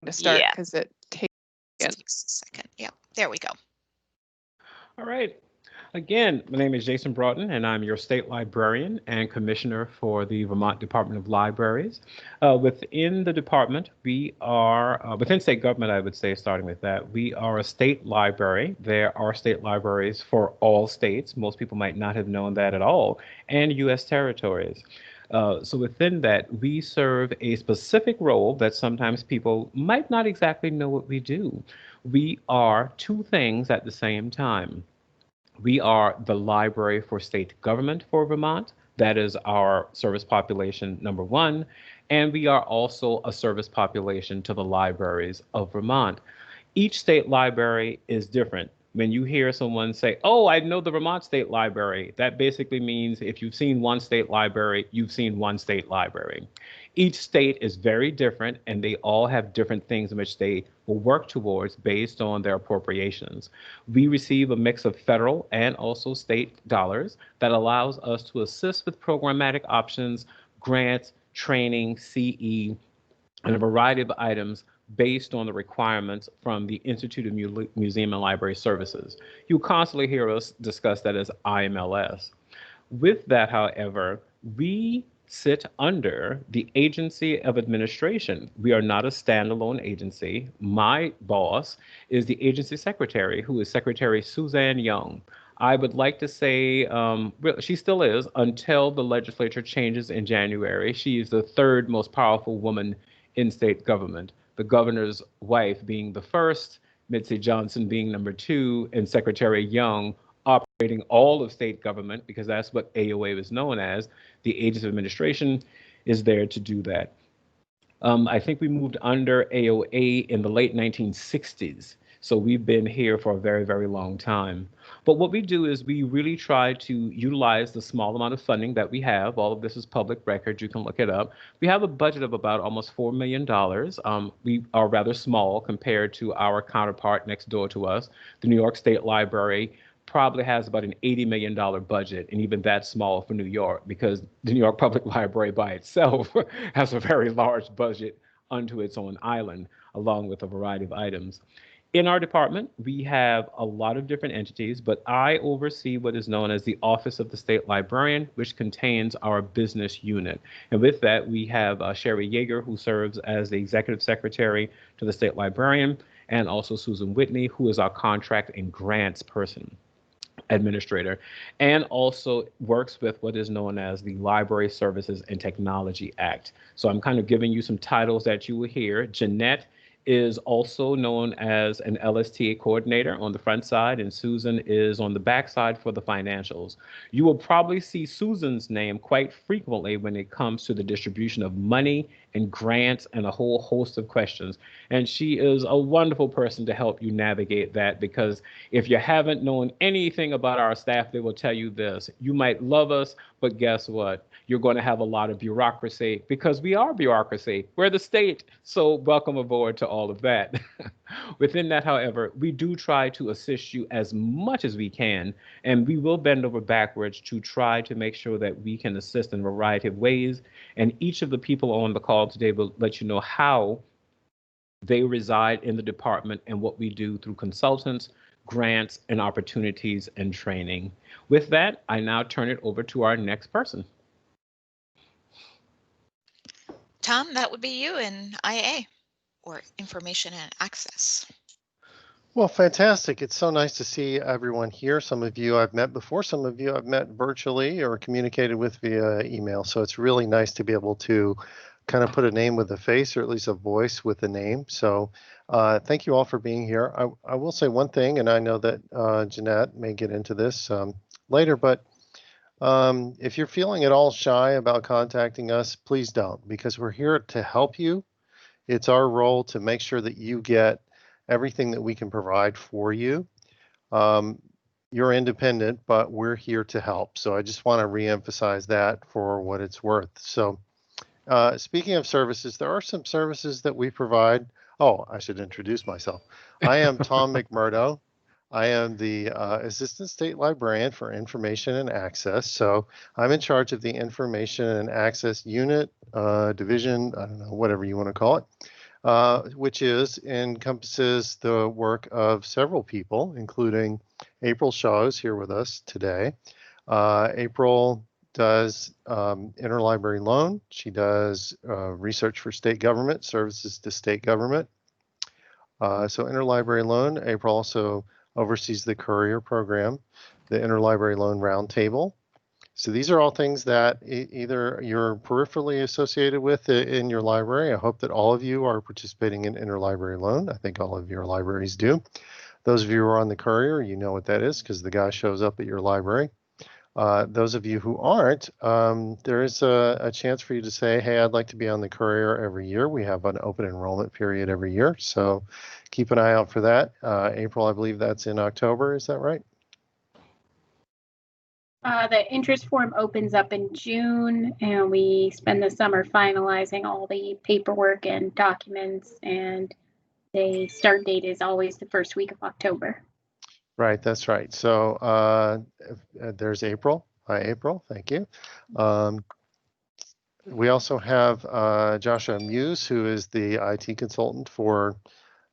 to start Yeah. because it takes It takes a second. Yeah, there we go. All right. Again, my name is Jason Broughton, and I'm your state librarian and commissioner for the Vermont Department of Libraries. Within the department, we are, within state government, I would say, starting with that, we are a state library. There are state libraries for all states. Most people might not have known that at all, and U.S. territories. So within that, we serve a specific role that sometimes people might not exactly know what we do. We are two things at the same time. We are the library for state government for Vermont. That is our service population number one. And we are also a service population to the libraries of Vermont. Each state library is different. When you hear someone say, "Oh, I know the Vermont State Library," that basically means if you've seen one state library, you've seen one state library. Each state is very different, and they all have different things in which they will work towards based on their appropriations. We receive a mix of federal and also state dollars that allows us to assist with programmatic options, grants, training, CE, and a variety of items based on the requirements from the Institute of Museum and Library Services. You constantly hear us discuss that as IMLS. With that, however, we sit under the Agency of Administration. We are not a standalone agency. My boss is the agency secretary, who is Secretary Suzanne Young. I would like to say, she still is until the legislature changes in January. She is the third most powerful woman in state government, the governor's wife being the first, Mitzi Johnson being number two, and Secretary Young operating all of state government, because that's what AOA was known as. The Agency of Administration is there to do that. I think we moved under AOA in the late 1960s. So we've been here for a very, very long time. But what we do is we really try to utilize the small amount of funding that we have. All of this is public record. You can look it up. We have a budget of about almost $4 million. We are rather small compared to our counterpart next door to us. The New York State Library probably has about an $80 million budget, and even that's small for New York because the New York Public Library by itself has a very large budget unto its own island, along with a variety of items. In our department, we have a lot of different entities, but I oversee what is known as the Office of the State Librarian, which contains our business unit. And with that, we have Sherry Yeager, who serves as the Executive Secretary to the State Librarian, and also Susan Whitney, who is our contract and grants person, administrator, and also works with what is known as the Library Services and Technology Act. So I'm kind of giving you some titles that you will hear. Jeanette is also known as an LSTA coordinator on the front side, and Susan is on the back side for the financials. You will probably see Susan's name quite frequently when it comes to the distribution of money and grants and a whole host of questions. And she is a wonderful person to help you navigate that, because if you haven't known anything about our staff, they will tell you this: you might love us, but guess what? You're going to have a lot of bureaucracy, because we are bureaucracy. We're the state. So welcome aboard to all of that. Within that, however, we do try to assist you as much as we can, and we will bend over backwards to try to make sure that we can assist in a variety of ways. And each of the people on the call today will let you know how they reside in the department and what we do through consultants, grants, and opportunities and training. With that, I now turn it over to our next person. Tom, that would be you in IA, or Information and Access. Well, fantastic. It's so nice to see everyone here. Some of you I've met before, some of you I've met virtually or communicated with via email. So it's really nice to be able to kind of put a name with a face, or at least a voice with a name. So thank you all for being here. I will say one thing, and I know that Jeanette may get into this later, but if you're feeling at all shy about contacting us, please don't, because we're here to help you. It's our role to make sure that you get everything that we can provide for you. You're independent, but we're here to help. So I just want to reemphasize that for what it's worth. So speaking of services, there are some services that we provide. Oh, I should introduce myself. I am Tom McMurdo. I am the Assistant State Librarian for Information and Access. So I'm in charge of the Information and Access Unit, Division, I don't know, whatever you want to call it. which encompasses the work of several people, including April Shaw, who's here with us today. April does interlibrary loan. She does research for state government, services to state government. So interlibrary loan, April also oversees the courier program, the interlibrary loan roundtable. So these are all things that either you're peripherally associated with in your library. I hope that all of you are participating in interlibrary loan. I think all of your libraries do. Those of you who are on the courier, you know what that is because the guy shows up at your library. Those of you who aren't, there is a chance for you to say, hey, I'd like to be on the courier every year. We have an open enrollment period every year, so keep an eye out for that. April, I believe that's in October, is that right? The interest form opens up in June, and we spend the summer finalizing all the paperwork and documents, and the start date is always the first week of October. Right, that's right. So there's April. Hi, April. Thank you. We also have Joshua Muse, who is the IT consultant for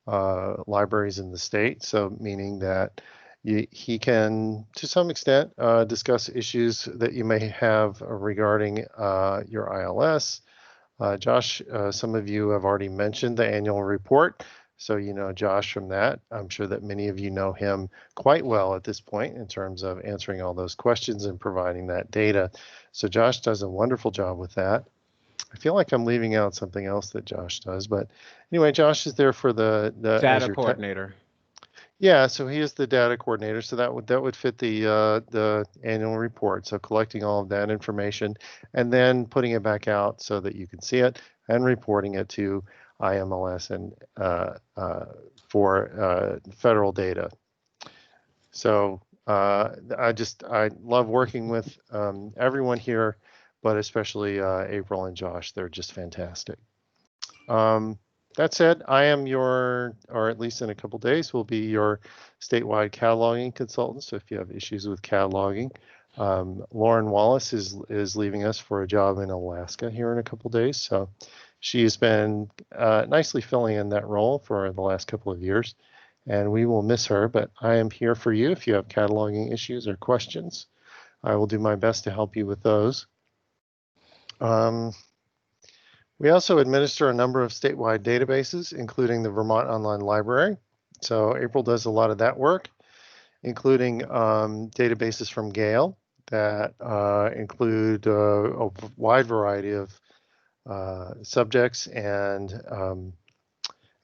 libraries in the state. So meaning that he can, to some extent, discuss issues that you may have regarding your ILS. Josh, some of you have already mentioned the annual report. So you know Josh from that. I'm sure that many of you know him quite well at this point in terms of answering all those questions and providing that data. So Josh does a wonderful job with that. I feel like I'm leaving out something else that Josh does, but anyway, Josh is there for the Data coordinator. Yeah, so he is the data coordinator. So that would fit the annual report. So collecting all of that information and then putting it back out so that you can see it and reporting it to IMLS and for federal data. So I love working with everyone here, but especially April and Josh. They're just fantastic. That said, I am or at least in a couple days, will be your statewide cataloging consultant. So if you have issues with cataloging, Lauren Wallace is leaving us for a job in Alaska here in a couple days. So she has been nicely filling in that role for the last couple of years, and we will miss her, but I am here for you if you have cataloging issues or questions. I will do my best to help you with those. We also administer a number of statewide databases, including the Vermont Online Library. So April does a lot of that work, including databases from Gale that include a wide variety of subjects and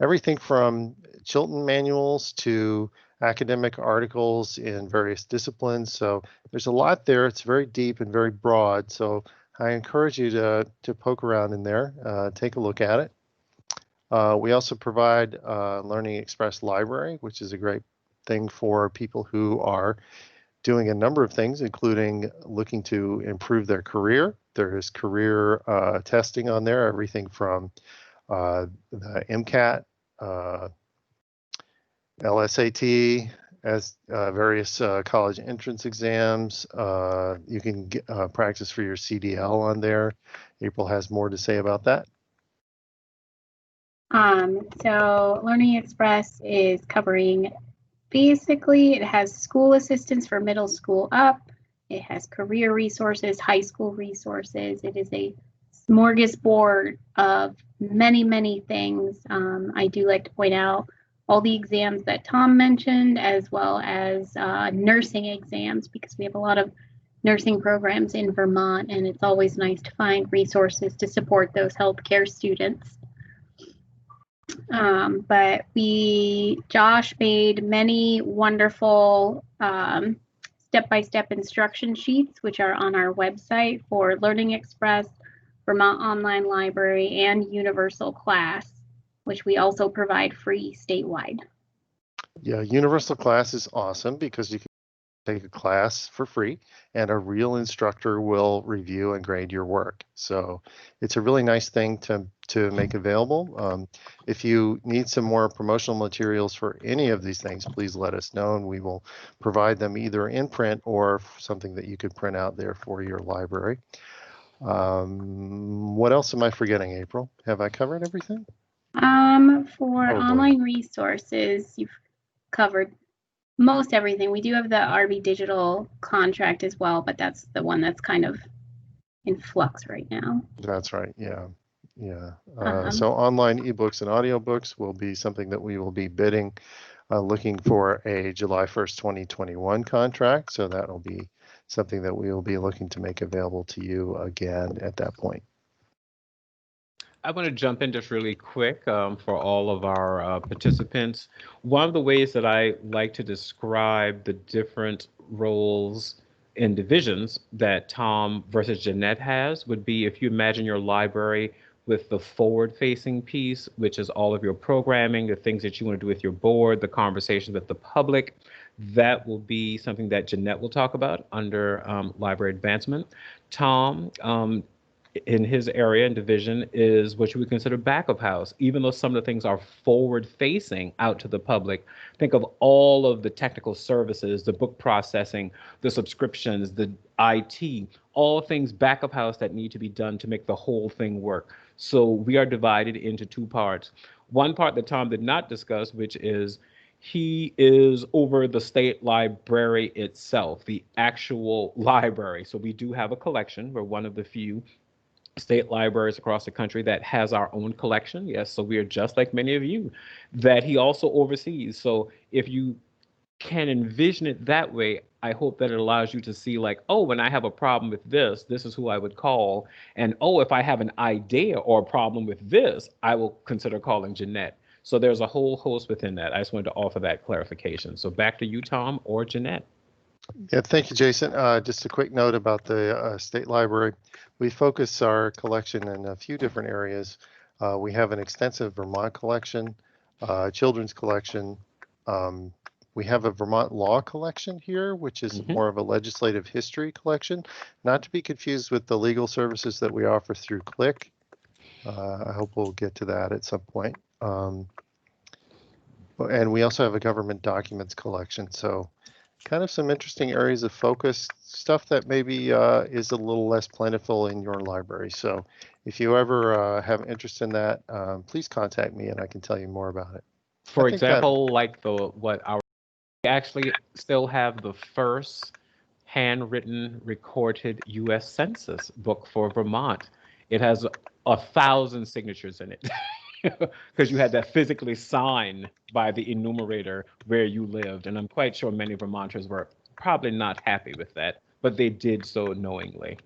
everything from Chilton manuals to academic articles in various disciplines. So there's a lot there. It's very deep and very broad. So I encourage you to poke around in there, take a look at it. We also provide Learning Express Library, which is a great thing for people who are doing a number of things, including looking to improve their career. There is career testing on there, everything from the MCAT, LSAT, as various college entrance exams. You can practice for your CDL on there. April has more to say about that. So Learning Express is covering, basically, it has school assistance for middle school up. It has career resources, high school resources. It is a smorgasbord of many, many things. I do like to point out all the exams that Tom mentioned, as well as nursing exams, because we have a lot of nursing programs in Vermont, and it's always nice to find resources to support those healthcare students. But Josh made many wonderful step-by-step instruction sheets, which are on our website for Learning Express, Vermont Online Library, and Universal Class, which we also provide free statewide. Yeah, Universal Class is awesome because you can take a class for free and a real instructor will review and grade your work. So it's a really nice thing to make available. If you need some more promotional materials for any of these things, please let us know and we will provide them either in print or something that you could print out there for your library. What else am I forgetting, April? Have I covered everything? For Oh, boy. online resources, you've covered most everything. We do have the RB Digital contract as well, but that's the one that's kind of in flux right now. That's right. Yeah. Yeah. So online ebooks and audiobooks will be something that we will be bidding, looking for a July 1st, 2021 contract. So that'll be something that we will be looking to make available to you again at that point. I want to jump in just really quick for all of our participants. One of the ways that I like to describe the different roles and divisions that Tom versus Jeanette has would be if you imagine your library with the forward-facing piece, which is all of your programming, the things that you want to do with your board, the conversations with the public. That will be something that Jeanette will talk about under library advancement. Tom, in his area and division is what you would consider back of house. Even though some of the things are forward facing out to the public, think of all of the technical services, the book processing, the subscriptions, the IT, all things back of house that need to be done to make the whole thing work. So we are divided into two parts. One part that Tom did not discuss, which is he is over the state library itself, the actual library. So we do have a collection. We're one of the few state libraries across the country that has our own collection. Yes, so we are just like many of you that he also oversees. So if you can envision it that way, I hope that it allows you to see like, oh, when I have a problem with this, this is who I would call. And oh, if I have an idea or a problem with this, I will consider calling Jeanette. So there's a whole host within that. I just wanted to offer that clarification. So back to you, Tom or Jeanette. Yeah, thank you, Jason. Just a quick note about the State Library. We focus our collection in a few different areas. We have an extensive Vermont collection, children's collection. We have a Vermont law collection here, which is more of a legislative history collection, not to be confused with the legal services that we offer through CLIC. I hope we'll get to that at some point. And we also have a government documents collection. So kind of some interesting areas of focus, stuff that maybe is a little less plentiful in your library. So if you ever have interest in that, please contact me and I can tell you more about it. For example, like we actually still have the first handwritten recorded U.S. Census book for Vermont. It has 1,000 signatures in it. Because you had that physically signed by the enumerator where you lived. And I'm quite sure many Vermonters were probably not happy with that, but they did so knowingly.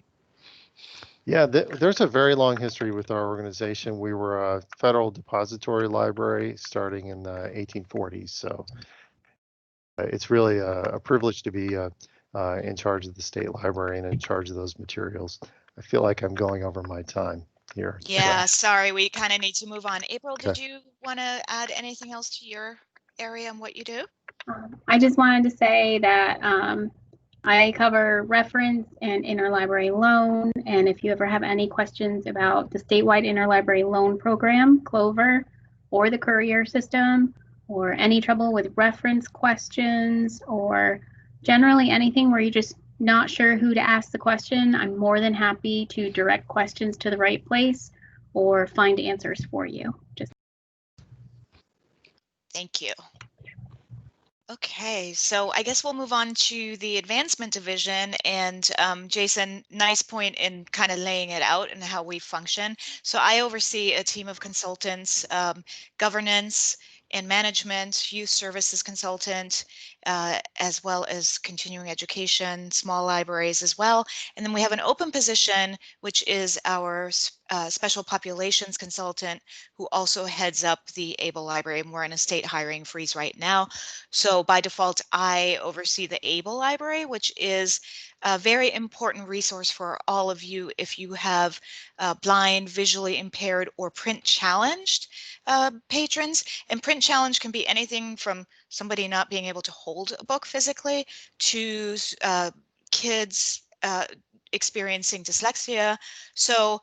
Yeah, there's a very long history with our organization. We were a federal depository library starting in the 1840s. So it's really a privilege to be in charge of the state library and in charge of those materials. I feel like I'm going over my time here. Yeah, sorry, we kind of need to move on. April, Okay. did you want to add anything else to your area and what you do? I just wanted to say that I cover reference and interlibrary loan. And if you ever have any questions about the statewide interlibrary loan program, Clover, or the courier system, or any trouble with reference questions, or generally anything where you're just not sure who to ask the question, I'm more than happy to direct questions to the right place or find answers for you. Thank you. Okay, so I guess we'll move on to the advancement division. And Jason, nice point in kind of laying it out and how we function. So I oversee a team of consultants, governance and management, youth services consultant, as well as continuing education, small libraries as well. And then we have an open position, which is our special populations consultant, who also heads up the ABLE library. And we're in a state hiring freeze right now. So by default, I oversee the ABLE library, which is a very important resource for all of you if you have blind, visually impaired, or print challenged patrons. And print challenge can be anything from somebody not being able to hold a book physically to kids experiencing dyslexia. So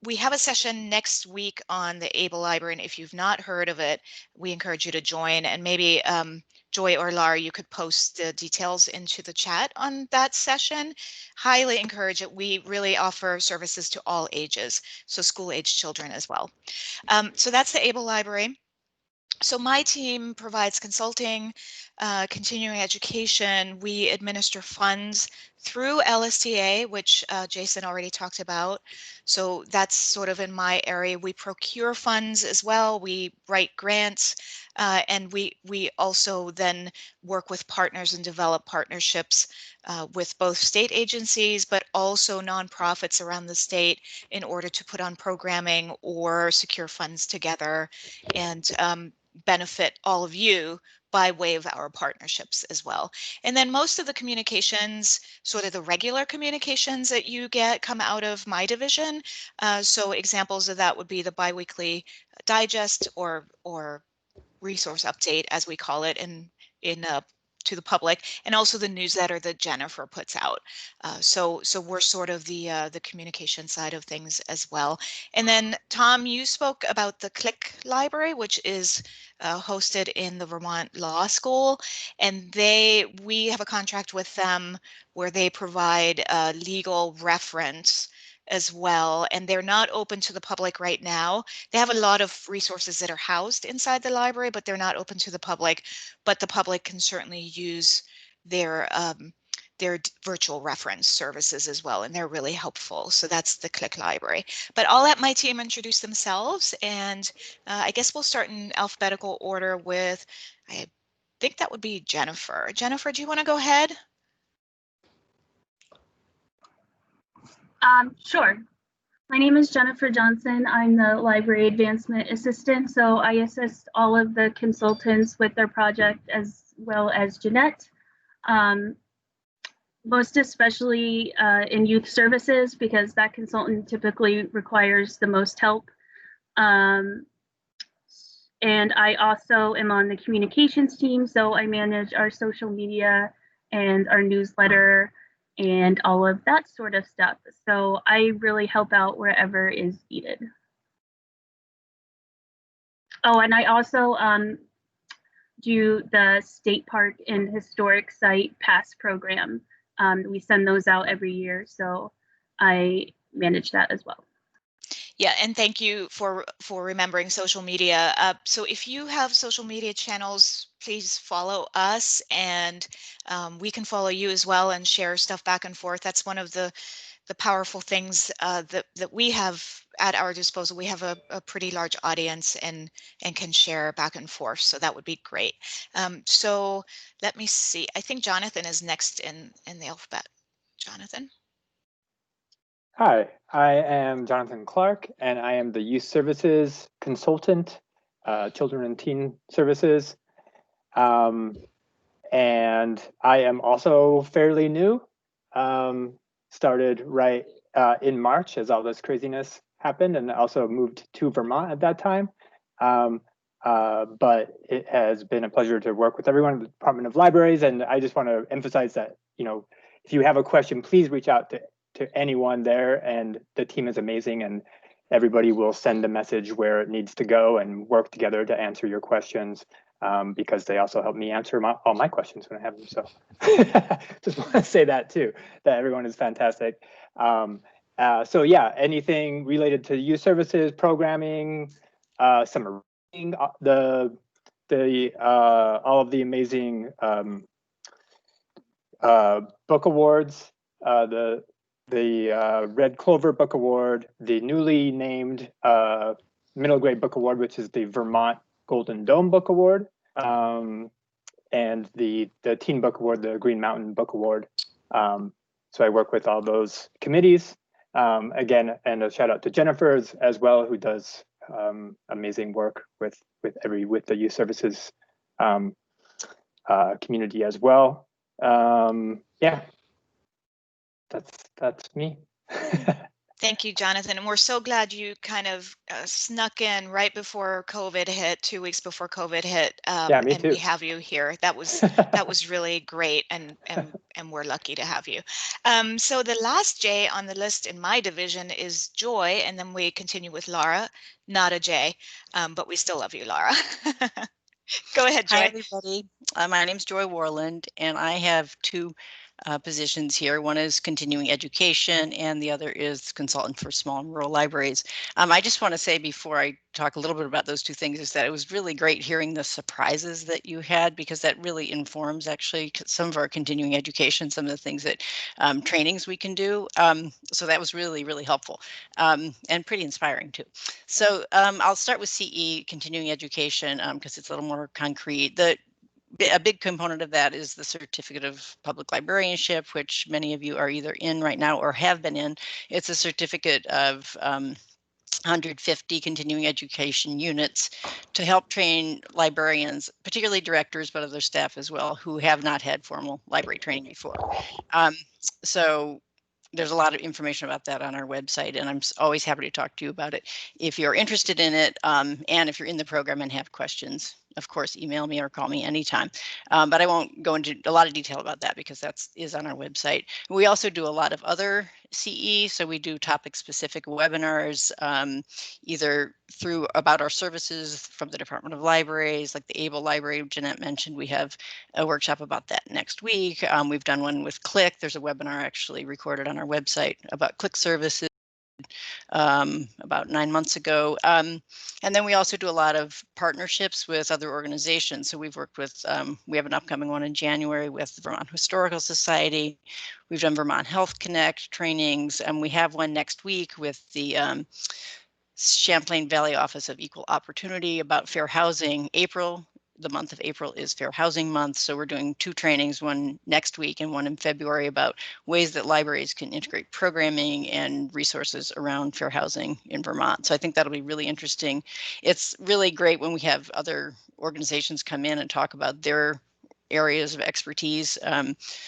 we have a session next week on the Able Library, and if you've not heard of it, we encourage you to join. And maybe Joy or Lara, you could post the details into the chat on that session. Highly encourage it. We really offer services to all ages, so school-age children as well. So that's the Able Library. So my team provides consulting, continuing education. We administer funds through LSTA, which Jason already talked about. So that's sort of in my area. We procure funds as well. We write grants, and we also then work with partners and develop partnerships with both state agencies, but also nonprofits around the state in order to put on programming or secure funds together and benefit all of you by way of our partnerships as well. And then most of the communications, sort of the regular communications that you get, come out of my division. So examples of that would be the biweekly digest or resource update, as we call it in to the public, and also the newsletter that Jennifer puts out. So we're sort of the communication side of things as well. And then Tom, you spoke about the Click Library, which is hosted in the Vermont Law School, and we have a contract with them where they provide legal reference as well, and they're not open to the public right now. They have a lot of resources that are housed inside the library, but they're not open to the public, but the public can certainly use their virtual reference services as well, and they're really helpful. So that's the Click Library. But I'll let my team introduce themselves, and I guess we'll start in alphabetical order with, I think that would be Jennifer. Jennifer, do you want to go ahead? Sure. My name is Jennifer Johnson. I'm the Library Advancement Assistant, so I assist all of the consultants with their project as well as Jeanette, most especially in youth services, because that consultant typically requires the most help. And I also am on the communications team, so I manage our social media and our newsletter and all of that sort of stuff. So I really help out wherever is needed. Oh, and I also do the State Park and Historic Site Pass program. We send those out every year, so I manage that as well. Yeah, and thank you for remembering social media. So if you have social media channels, please follow us, and we can follow you as well and share stuff back and forth. That's one of the powerful things that we have at our disposal. We have a pretty large audience and can share back and forth. So that would be great. So let me see. I think Jonathan is next in the alphabet. Jonathan. Hi, I am Jonathan Clark, and I am the Youth Services Consultant, Children and Teen Services. And I am also fairly new, started right in March as all this craziness happened, and also moved to Vermont at that time. But it has been a pleasure to work with everyone in the Department of Libraries, and I just want to emphasize that, if you have a question, please reach out to anyone there, and the team is amazing, and everybody will send a message where it needs to go and work together to answer your questions, because they also help me answer all my questions when I have them. So just want to say that too, that everyone is fantastic. So yeah, anything related to youth services, programming, some reading, all of the amazing book awards, the Red Clover Book Award, the newly named Middle Grade Book Award, which is the Vermont Golden Dome Book Award, and the Teen Book Award, the Green Mountain Book Award. So I work with all those committees. Again, and a shout out to Jennifer as well, who does amazing work with the youth services community as well. Yeah. That's me. Thank you, Jonathan. And we're so glad you kind of snuck in right before COVID hit, 2 weeks before COVID hit. Yeah, me and we too. have you here. That was really great, and we're lucky to have you. So the last J on the list in my division is Joy, and then we continue with Lara. Not a J, but we still love you, Lara. Go ahead, Joy. Hi, everybody. My name's Joy Warland, and I have two positions here. One is continuing education, and the other is consultant for small and rural libraries. I just want to say before I talk a little bit about those two things is that it was really great hearing the surprises that you had, because that really informs actually some of our continuing education, some of the things that trainings we can do. So that was really, really helpful and pretty inspiring too. So I'll start with CE, continuing education, because it's a little more concrete. A big component of that is the Certificate of Public Librarianship, which many of you are either in right now or have been in. It's a certificate of 150 continuing education units to help train librarians, particularly directors, but other staff as well, who have not had formal library training before. So there's a lot of information about that on our website, and I'm always happy to talk to you about it if you're interested in it, and if you're in the program and have questions. Of course, email me or call me anytime. But I won't go into a lot of detail about that because that is on our website. We also do a lot of other CE, so we do topic-specific webinars, either through about our services from the Department of Libraries, like the Able Library Jeanette mentioned. We have a workshop about that next week. We've done one with Click. There's a webinar actually recorded on our website about Click services about 9 months ago. And then we also do a lot of partnerships with other organizations. So we've worked with, we have an upcoming one in January with the Vermont Historical Society. We've done Vermont Health Connect trainings, and we have one next week with the Champlain Valley Office of Equal Opportunity about fair housing. The month of April is Fair Housing Month, so we're doing two trainings, one next week and one in February, about ways that libraries can integrate programming and resources around fair housing in Vermont. So I think that'll be really interesting. It's really great when we have other organizations come in and talk about their areas of expertise.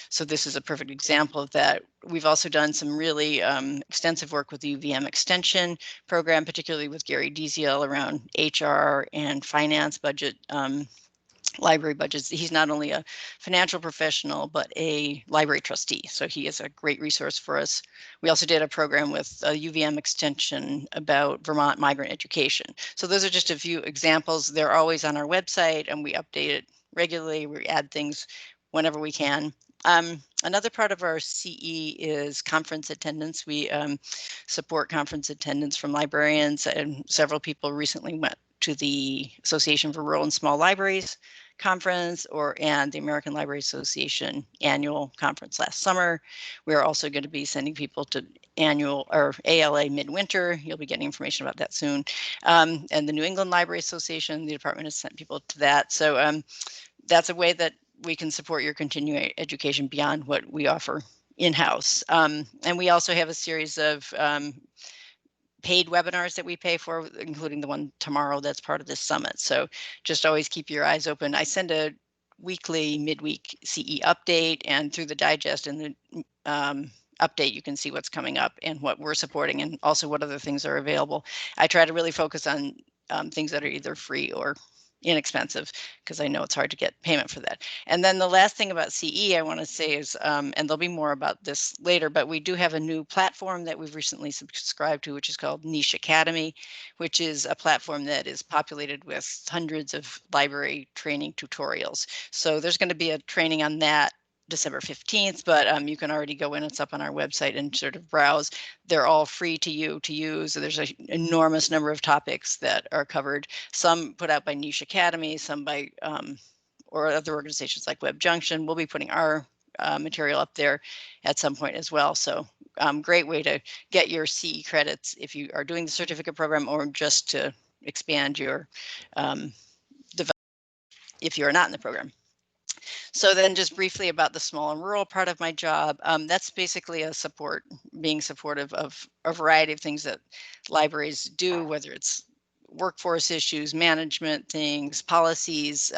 So this is a perfect example of that. We've also done some really extensive work with the UVM Extension program, particularly with Gary Deziel around HR and finance budget, library budgets. He's not only a financial professional, but a library trustee. So he is a great resource for us. We also did a program with UVM Extension about Vermont migrant education. So those are just a few examples. They're always on our website, and we update it regularly. We add things whenever we can. Another part of our CE is conference attendance. We support conference attendance from librarians, and several people recently went to the Association for Rural and Small Libraries conference and the American Library Association annual conference last summer. We're also going to be sending people to annual or ALA midwinter. You'll be getting information about that soon. And the New England Library Association, the department has sent people to that. So that's a way that we can support your continuing education beyond what we offer in-house. And we also have a series of paid webinars that we pay for, including the one tomorrow that's part of this summit. So just always keep your eyes open. I send a weekly, midweek CE update, and through the digest and the update, you can see what's coming up and what we're supporting, and also what other things are available. I try to really focus on things that are either free or inexpensive, because I know it's hard to get payment for that. And then the last thing about CE I want to say is, and there'll be more about this later, but we do have a new platform that we've recently subscribed to, which is called Niche Academy, which is a platform that is populated with hundreds of library training tutorials. So there's going to be a training on that December 15th, but you can already go in. It's up on our website and sort of browse. They're all free to use. There's an enormous number of topics that are covered, some put out by Niche Academy, some by or other organizations like Web Junction. We'll be putting our material up there at some point as well. So great way to get your CE credits if you are doing the certificate program, or just to expand your development if you are not in the program. So then just briefly about the small and rural part of my job, that's basically being supportive of a variety of things that libraries do, whether it's workforce issues, management things, policies,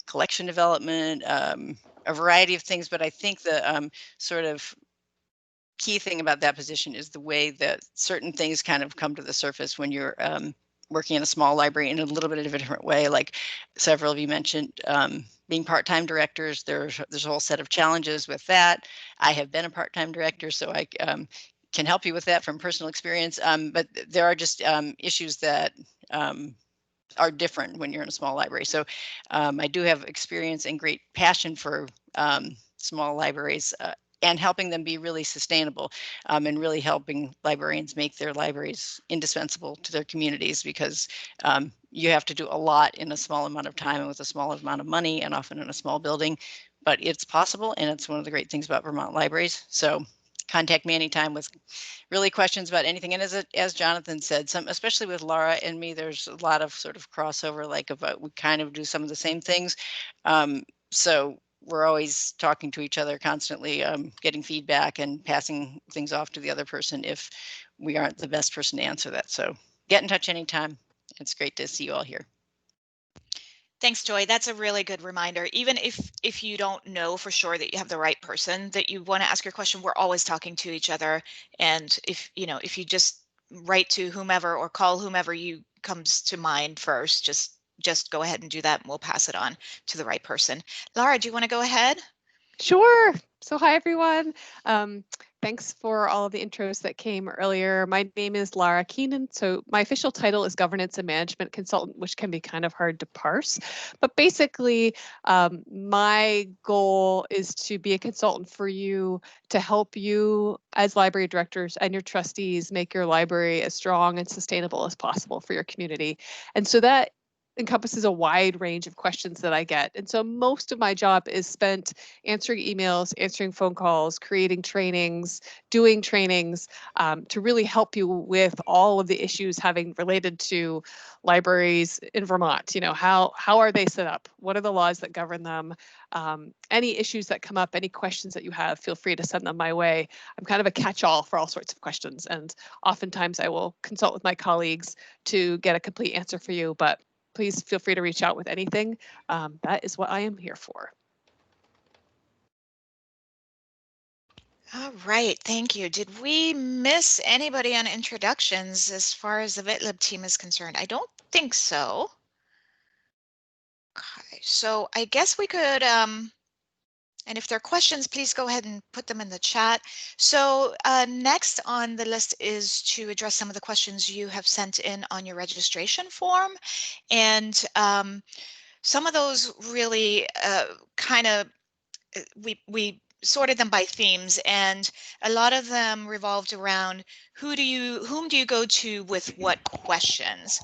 collection development, a variety of things. But I think the sort of key thing about that position is the way that certain things kind of come to the surface when you're working in a small library in a little bit of a different way. Like several of you mentioned, being part-time directors, there's a whole set of challenges with that. I have been a part-time director, so I can help you with that from personal experience. But there are just issues that are different when you're in a small library. So I do have experience and great passion for small libraries and helping them be really sustainable and really helping librarians make their libraries indispensable to their communities, because you have to do a lot in a small amount of time and with a small amount of money and often in a small building, but it's possible. And it's one of the great things about Vermont libraries. So contact me anytime with really questions about anything. And as Jonathan said, especially with Lara and me, there's a lot of sort of crossover, like about we kind of do some of the same things. So we're always talking to each other constantly, getting feedback and passing things off to the other person if we aren't the best person to answer that. So get in touch anytime. It's great to see you all here. Thanks, Joy. That's a really good reminder. Even if you don't know for sure that you have the right person that you want to ask your question, we're always talking to each other. And if you just write to whomever or call whomever you comes to mind first, just go ahead and do that and we'll pass it on to the right person. Lara, do you want to go ahead? Sure. So hi, everyone. Thanks for all of the intros that came earlier. My name is Lara Keenan. So my official title is Governance and Management Consultant, which can be kind of hard to parse. But basically, my goal is to be a consultant for you to help you as library directors and your trustees make your library as strong and sustainable as possible for your community. And so that encompasses a wide range of questions that I get. And so most of my job is spent answering emails, answering phone calls, creating trainings, doing trainings to really help you with all of the issues having related to libraries in Vermont. You know, how are they set up? What are the laws that govern them? Any issues that come up, any questions that you have, feel free to send them my way. I'm kind of a catch-all for all sorts of questions. And oftentimes I will consult with my colleagues to get a complete answer for you, but please feel free to reach out with anything. That is what I am here for. All right, thank you. Did we miss anybody on introductions as far as the VetLib team is concerned? I don't think so. Okay, so I guess we could, and if there are questions, please go ahead and put them in the chat. So next on the list is to address some of the questions you have sent in on your registration form. And some of those really kind of, we sorted them by themes, and a lot of them revolved around whom do you go to with what questions.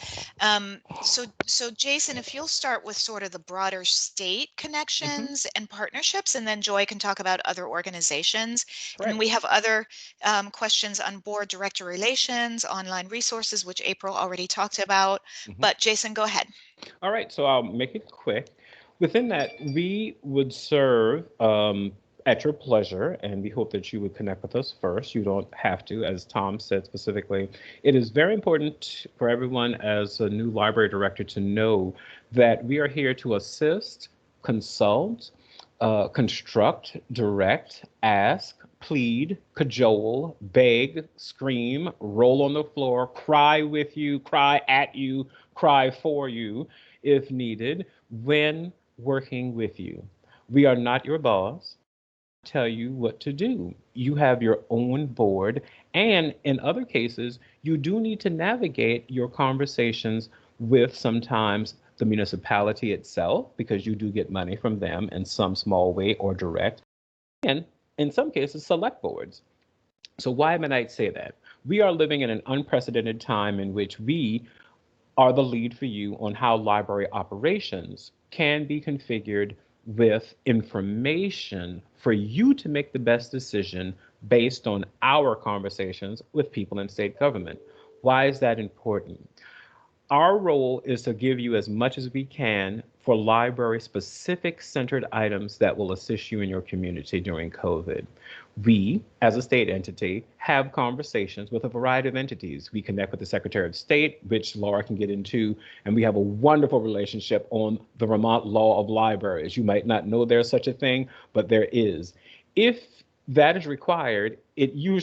So Jason, if you'll start with sort of the broader state connections and partnerships, and then Joy can talk about other organizations. Right. And we have other questions on board director relations, online resources, which April already talked about. But Jason, go ahead. All right, so I'll make it quick. Within that, we would serve at your pleasure, and we hope that you would connect with us first. You don't have to, as Tom said specifically. It is very important for everyone as a new library director to know that we are here to assist, consult, construct, direct, ask, plead, cajole, beg, scream, roll on the floor, cry with you, cry at you, cry for you, if needed, when working with you. We are not your boss. Tell you what to do. You have your own board, and in other cases, you do need to navigate your conversations with sometimes the municipality itself, because you do get money from them in some small way or direct, and in some cases, select boards. So why might I say that? We are living in an unprecedented time in which we are the lead for you on how library operations can be configured with information for you to make the best decision based on our conversations with people in state government. Why is that important? Our role is to give you as much as we can for library-specific centered items that will assist you in your community during COVID. We, as a state entity, have conversations with a variety of entities. We connect with the Secretary of State, which Laura can get into, and we have a wonderful relationship on the Vermont Law of Libraries. You might not know there's such a thing, but there is. If that is required. It usually